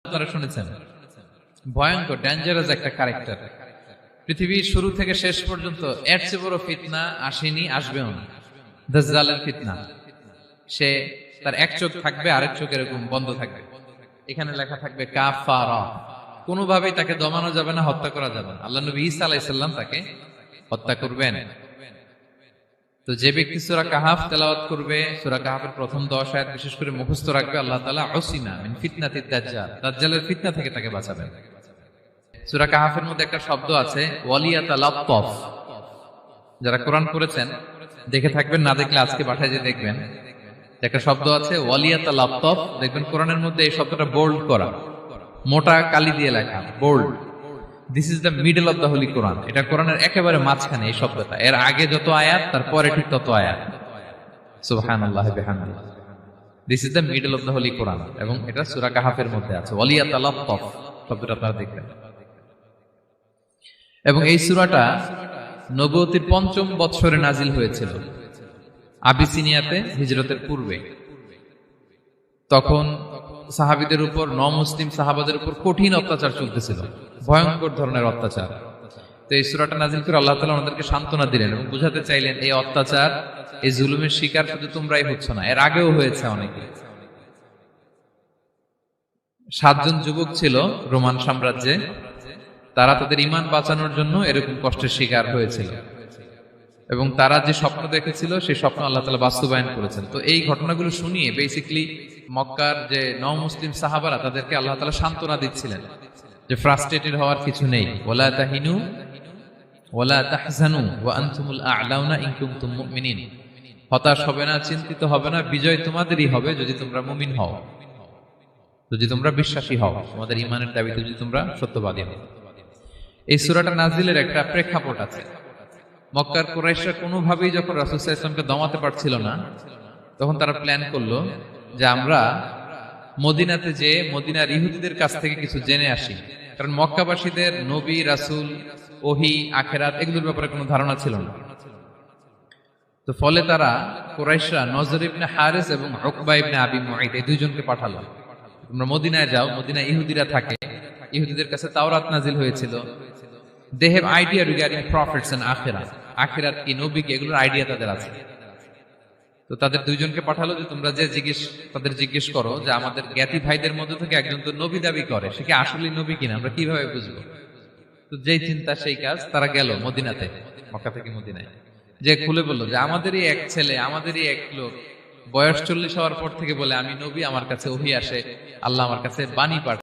আপনারা শুনেছেন, ভয়ঙ্কর ডেঞ্জারাস একটা ক্যারেক্টার। পৃথিবীর শুরু থেকে শেষ পর্যন্ত এর চেয়ে বড় ফিতনা আসেনি, আসবেও না। দাজ্জালের ফিতনা। সে তার এক চোখ থাকবে, আরেক চোখ এরকম বন্ধ থাকবে, এখানে লেখা থাকবে কাফারা। কোনোভাবেই তাকে দমানো যাবে না, হত্যা করা যাবে না। আল্লাহ নবী ঈসা আলাইহিস সালাম তাকে হত্যা করবেন। তো যে ব্যক্তি সূরা কাহাফ তেলাওয়াত করবে, সূরা কাহাফের প্রথম 10 আয়াত বিশেষ করে মুখস্থ রাখবে, আল্লাহ তাআলা উসিমা মিন ফিতনাতিদ দাজ্জাল, দাজ্জালের ফিতনা থেকে তাকে বাঁচাবেন। সূরা কাহাফের মধ্যে একটা শব্দ আছে ওয়ালিয়াতালাত্তাফ। যারা কোরআন পড়েছেন দেখে থাকবেন, না দেখলে আজকে বাসায় যে দেখবেন, একটা শব্দ আছে ওয়ালিয়াতালাত্তাফ। দেখবেন কোরআনের মধ্যে এই শব্দটা বোল্ড করা, মোটা কালি দিয়ে লেখা, bold. This is the middle of the holy Quran. এটা কোরআনের একেবারে মাঝখানে এই শব্দটা। এর আগে যত আয়াত, তারপরে ঠিক তত আয়াত। সুবহানাল্লাহি বিহামদিহি। This is the middle of the holy Quran, এবং এটা সূরা কাহাফের মধ্যে আছে ওয়ালিয়াতালাত্তাফ শব্দটা আপনারা দেখবেন। এবং এই সূরাটা নবুয়তির ৫ম বৎসরে নাজিল হয়েছিল, আবিসিনিয়াতে হিজরতের পূর্বে। তখন সাহাবীদের উপর, নমুসলিম সাহাবাদের উপর কঠিন অত্যাচার চলতেছিল, ভয়ঙ্কর ধরনের অত্যাচার। তো এই সূরাটা নাজিল করে আল্লাহ তাআলা ওনাদেরকে সান্ত্বনা দিলেন এবং বুঝাতে চাইলেন, এই অত্যাচার, এই জুলুমের শিকার শুধু তোমরাই হচ্ছ না, এর আগেও হয়েছে অনেকে। 7 জন যুবক ছিল রোমান সাম্রাজ্যে, তারা তাদের ঈমান বাঁচানোর জন্য এরকম কষ্টের শিকার হয়েছিল, এবং তারা যে স্বপ্ন দেখেছিল সেই স্বপ্ন আল্লাহ তাআলা বাস্তবায়ন করেছেন। তো এই ঘটনাগুলো শুনিয়ে বেসিক্যালি মক্কার যে নও-মুসলিম সাহাবারা, তাদেরকে আল্লাহ তাআলা সান্ত্বনা দিচ্ছিলেন যে ফ্রাস্ট্রেটেড হওয়ার কিছু নেই। ওয়ালা তাহিনু ওয়ালা তাহজানু ওয়া আনতুমুল আ'লাউনা ইন কুনতুম মুমিনিন। হতাশ হবে না, চিন্তিত হবে না, বিজয় তোমাদেরই হবে যদি তোমরা মুমিন হও, যদি তোমরা বিশ্বাসী হও, তোমাদের ঈমানের দাবিতে যদি তোমরা সত্যবাদী হও। এই সূরাটা নাজিলের একটা প্রেক্ষাপট আছে। মক্কার কুরাইশরা কোনোভাবেই যখন রাসূল সাল্লাল্লাহু আলাইহি ওয়াসাল্লামকে দমাতে পারছিল না, তখন তারা প্ল্যান করলো যে আমরা মদিনাতে যে মদিনার ইহুদিদের কাছ থেকে কিছু জেনে আসি। কারণ মক্কাবাসীদের নবী, রাসূল, ওহী, আখিরাত এগুলোর ব্যাপারে কোনো ধারণা ছিল না। তো ফলে তারা কুরাইশরা নজর ইবনে হারিস এবং উকবা ইবনে আবি মুঈত এই দুইজনকে পাঠালো, তোমরা মদিনায় যাও, মদিনায় ইহুদিরা থাকে, ইহুদিদের কাছে তাওরাত নাজিল হয়েছিল। They have idea regarding prophets and আখিরাত, আখিরাত কি, নবী কি, এগুলোর আইডিয়া তাদের আছে। তো তাদের দুইজনকে পাঠালো যে তোমরা যে তাদের জিজ্ঞেস করো যে আমাদের জ্ঞাতি ভাইদের মধ্যে থেকে একজন তো নবী দাবি করে, সে কি আসলে নবী কিনা, আমরা কিভাবে বুঝবো? তো যেই চিন্তা সেই কাজ, তারা গেল মদিনাতে, মক্কা থেকে মদিনায়, যে খুলে বললো যে আমাদেরই এক ছেলে, আমাদেরই এক লোক বয়স 40 হওয়ার পর থেকে বলে আমি নবী, আমার কাছে ওহী আসে, আল্লাহ আমার কাছে বাণী পাঠায়।